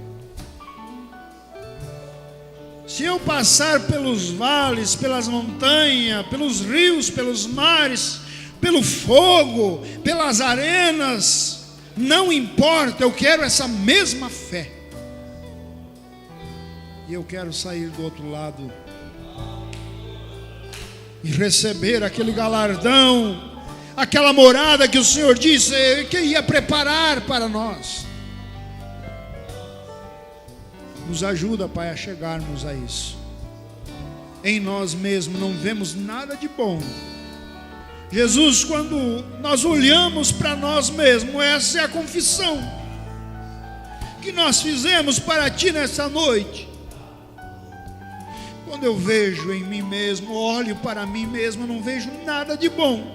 Se eu passar pelos vales, pelas montanhas, pelos rios, pelos mares, pelo fogo, pelas arenas, não importa, eu quero essa mesma fé. E eu quero sair do outro lado e receber aquele galardão, aquela morada que o Senhor disse que ia preparar para nós. Nos ajuda, Pai, a chegarmos a isso. Em nós mesmos não vemos nada de bom. Jesus, quando nós olhamos para nós mesmos, essa é a confissão que nós fizemos para Ti nessa noite. Quando eu vejo em mim mesmo, olho para mim mesmo, não vejo nada de bom.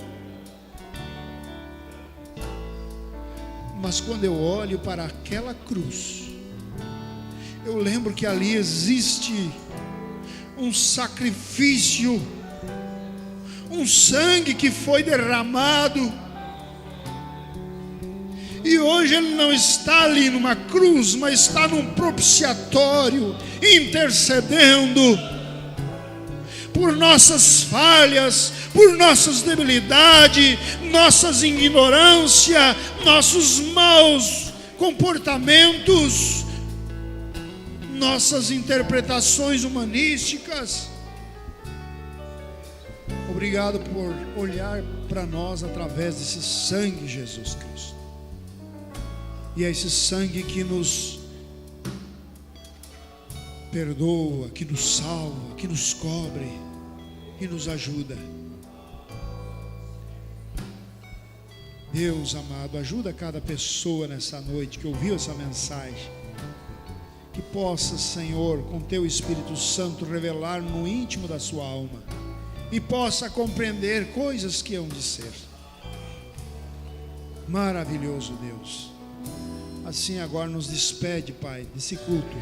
Mas quando eu olho para aquela cruz, eu lembro que ali existe um sacrifício, um sangue que foi derramado. E hoje Ele não está ali numa cruz, mas está num propiciatório, intercedendo por nossas falhas, por nossas debilidades, nossas ignorâncias, nossos maus comportamentos, nossas interpretações humanísticas. Obrigado por olhar para nós através desse sangue, Jesus Cristo. E é esse sangue que nos perdoa, que nos salva, que nos cobre, que nos ajuda. Deus amado, ajuda cada pessoa nessa noite que ouviu essa mensagem, que possa, Senhor, com Teu Espírito Santo, revelar no íntimo da sua alma e possa compreender coisas que hão de ser. Maravilhoso Deus. Assim agora nos despede, Pai, desse culto,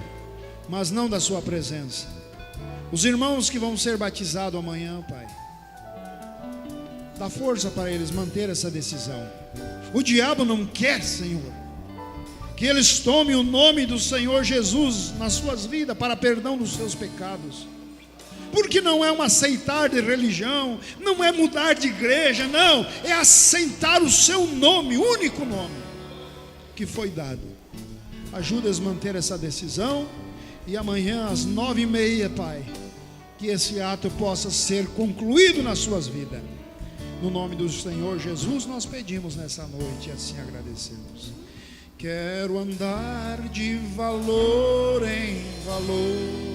mas não da Sua presença. Os irmãos que vão ser batizados amanhã, Pai, dá força para eles manter essa decisão. O diabo não quer, Senhor, que eles tomem o nome do Senhor Jesus nas suas vidas para perdão dos seus pecados. Porque não é um aceitar de religião, não é mudar de igreja, não, é aceitar o seu nome, o único nome que foi dado. Ajuda-os a manter essa decisão, e amanhã às 9h30, Pai, que esse ato possa ser concluído nas suas vidas. No nome do Senhor Jesus nós pedimos nessa noite e assim agradecemos. Quero andar de valor em valor.